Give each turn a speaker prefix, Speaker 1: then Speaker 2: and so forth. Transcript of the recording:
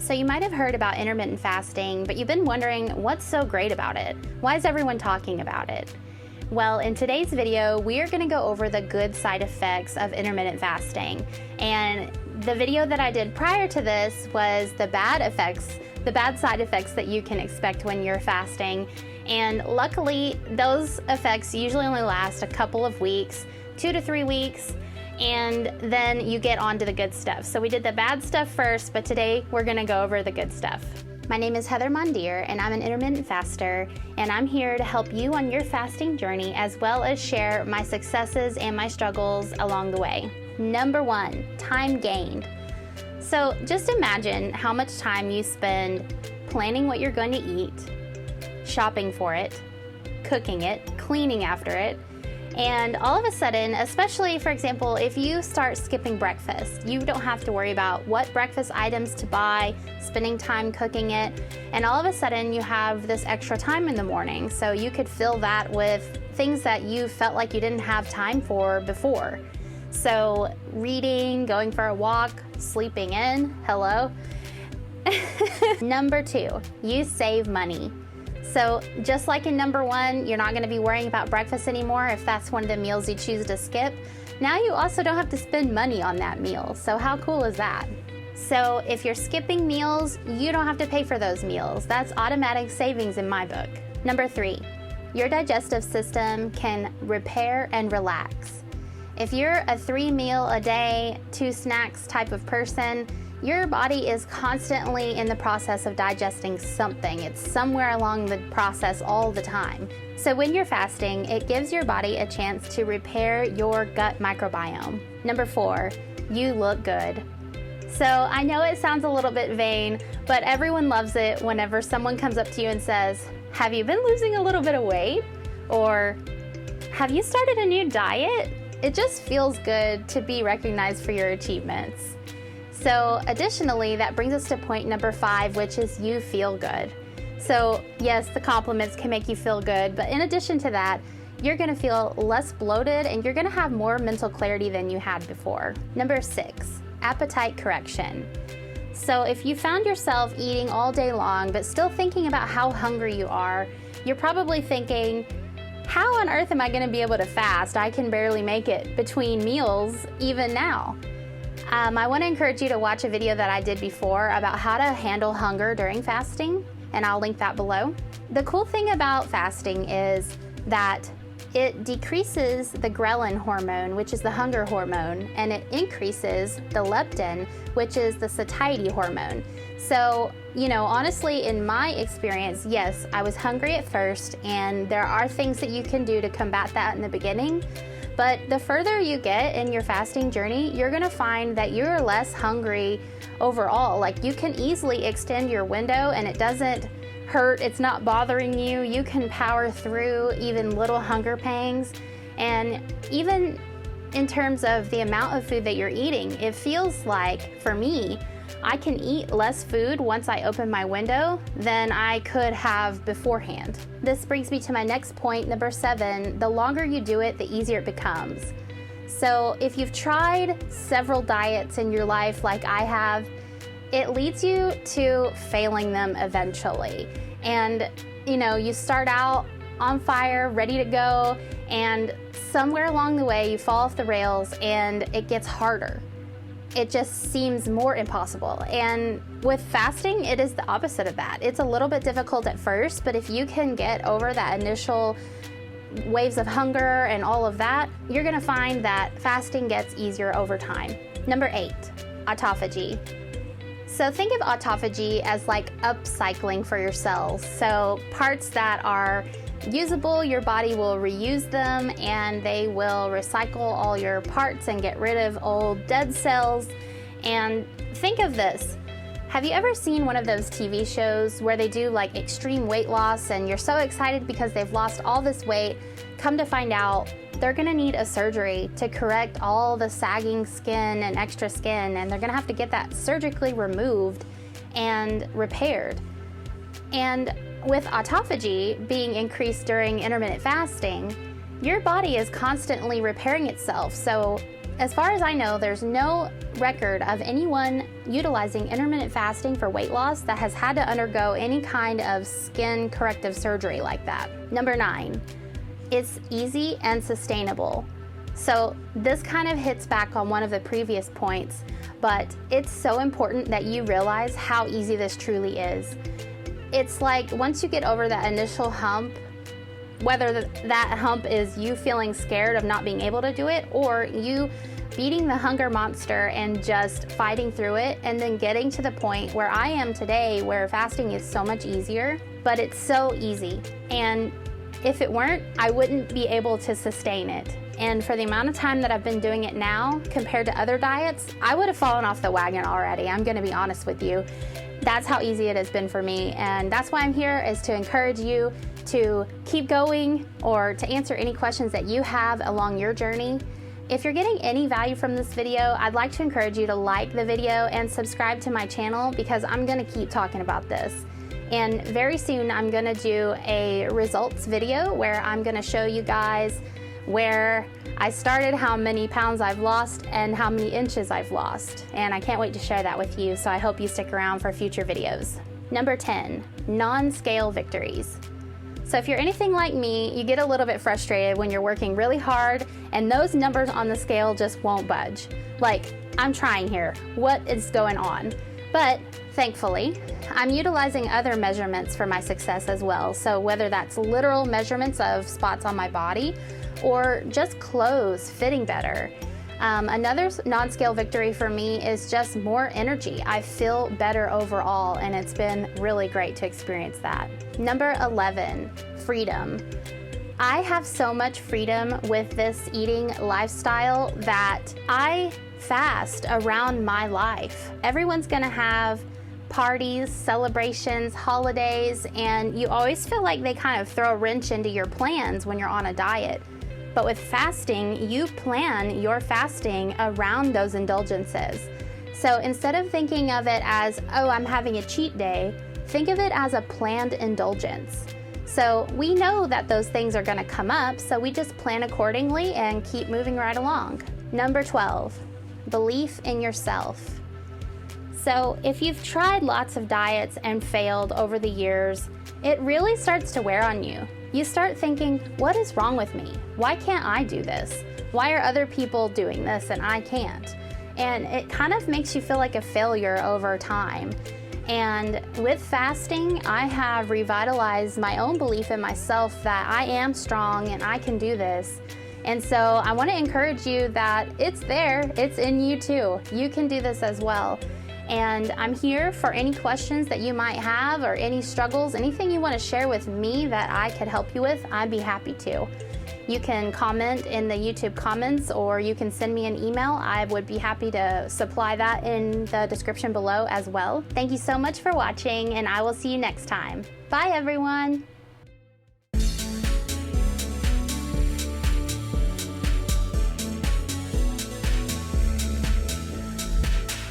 Speaker 1: So you might have heard about intermittent fasting, but you've been wondering what's so great about it? Why is everyone talking about it? Well, in today's video, we are going to go over the good side effects of intermittent fasting. And the video that I did prior to this was the bad side effects that you can expect when you're fasting. And luckily, those effects usually only last a couple of weeks, 2 to 3 weeks, and then you get on to the good stuff. So we did the bad stuff first, but today we're gonna go over the good stuff. My name is Heather Mondier, and I'm an intermittent faster, and I'm here to help you on your fasting journey, as well as share my successes and my struggles along the way. Number 1, time gained. So just imagine how much time you spend planning what you're going to eat, shopping for it, cooking it, cleaning after it, and all of a sudden, especially for example, if you start skipping breakfast, you don't have to worry about what breakfast items to buy, spending time cooking it, and all of a sudden you have this extra time in the morning. So you could fill that with things that you felt like you didn't have time for before. So reading, going for a walk, sleeping in, hello. Number 2, you save money. So just like in number 1, you're not going to be worrying about breakfast anymore if that's one of the meals you choose to skip. Now you also don't have to spend money on that meal. So how cool is that? So if you're skipping meals, you don't have to pay for those meals. That's automatic savings in my book. Number 3, your digestive system can repair and relax. If you're a 3 meal a day, 2 snacks type of person, your body is constantly in the process of digesting something. It's somewhere along the process all the time. So when you're fasting, it gives your body a chance to repair your gut microbiome. Number 4, you look good. So I know it sounds a little bit vain, but everyone loves it whenever someone comes up to you and says, "Have you been losing a little bit of weight?" Or, "Have you started a new diet?" It just feels good to be recognized for your achievements. So additionally, that brings us to point number 5, which is you feel good. So yes, the compliments can make you feel good, but in addition to that, you're gonna feel less bloated and you're gonna have more mental clarity than you had before. Number 6, appetite correction. So if you found yourself eating all day long, but still thinking about how hungry you are, you're probably thinking, how on earth am I gonna be able to fast? I can barely make it between meals even now. I want to encourage you to watch a video that I did before about how to handle hunger during fasting, and I'll link that below. The cool thing about fasting is that it decreases the ghrelin hormone, which is the hunger hormone, and it increases the leptin, which is the satiety hormone. So, honestly, in my experience, yes, I was hungry at first, and there are things that you can do to combat that in the beginning. But the further you get in your fasting journey, you're gonna find that you're less hungry overall. Like, you can easily extend your window and it doesn't hurt, it's not bothering you. You can power through even little hunger pangs. And even in terms of the amount of food that you're eating, it feels like, for me, I can eat less food once I open my window than I could have beforehand. This brings me to my next point, number 7. The longer you do it, the easier it becomes. So if you've tried several diets in your life like I have, it leads you to failing them eventually. And you start out on fire, ready to go, and somewhere along the way you fall off the rails and it gets harder. It just seems more impossible. And with fasting, it is the opposite of that. It's a little bit difficult at first, but if you can get over that initial waves of hunger and all of that, you're gonna find that fasting gets easier over time. Number 8, autophagy. So think of autophagy as like upcycling for your cells. So parts that are usable, your body will reuse them and they will recycle all your parts and get rid of old dead cells. And think of this. Have you ever seen one of those TV shows where they do like extreme weight loss and you're so excited because they've lost all this weight? Come to find out, they're gonna need a surgery to correct all the sagging skin and extra skin, and they're gonna have to get that surgically removed and repaired. And with autophagy being increased during intermittent fasting, your body is constantly repairing itself. So As far as I know, there's no record of anyone utilizing intermittent fasting for weight loss that has had to undergo any kind of skin corrective surgery like that. Number 9, it's easy and sustainable. So this kind of hits back on one of the previous points, but it's so important that you realize how easy this truly is. It's like once you get over that initial hump, whether that hump is you feeling scared of not being able to do it, or you beating the hunger monster and just fighting through it, and then getting to the point where I am today, where fasting is so much easier, but it's so easy. And if it weren't, I wouldn't be able to sustain it. And for the amount of time that I've been doing it now, compared to other diets, I would have fallen off the wagon already. I'm gonna be honest with you. That's how easy it has been for me. And that's why I'm here, is to encourage you to keep going, or to answer any questions that you have along your journey. If you're getting any value from this video, I'd like to encourage you to like the video and subscribe to my channel, because I'm gonna keep talking about this. And very soon I'm gonna do a results video where I'm gonna show you guys where I started, how many pounds I've lost, and how many inches I've lost. And I can't wait to share that with you, so I hope you stick around for future videos. Number 10, non-scale victories. So if you're anything like me, you get a little bit frustrated when you're working really hard and those numbers on the scale just won't budge. Like, I'm trying here, what is going on? But thankfully, I'm utilizing other measurements for my success as well. So whether that's literal measurements of spots on my body, or just clothes fitting better. Another non-scale victory for me is just more energy. I feel better overall, and it's been really great to experience that. Number 11, freedom. I have so much freedom with this eating lifestyle that I fast around my life. Everyone's gonna have parties, celebrations, holidays, and you always feel like they kind of throw a wrench into your plans when you're on a diet. But with fasting, you plan your fasting around those indulgences. So instead of thinking of it as, oh, I'm having a cheat day, think of it as a planned indulgence. So we know that those things are gonna come up, so we just plan accordingly and keep moving right along. Number 12, belief in yourself. So if you've tried lots of diets and failed over the years, it really starts to wear on you. You start thinking, what is wrong with me? Why can't I do this? Why are other people doing this and I can't? And it kind of makes you feel like a failure over time. And with fasting, I have revitalized my own belief in myself that I am strong and I can do this. And so I want to encourage you that it's there, it's in you too. You can do this as well. And I'm here for any questions that you might have, or any struggles, anything you want to share with me that I could help you with, I'd be happy to. You can comment in the YouTube comments, or you can send me an email. I would be happy to supply that in the description below as well. Thank you so much for watching, and I will see you next time. Bye, everyone.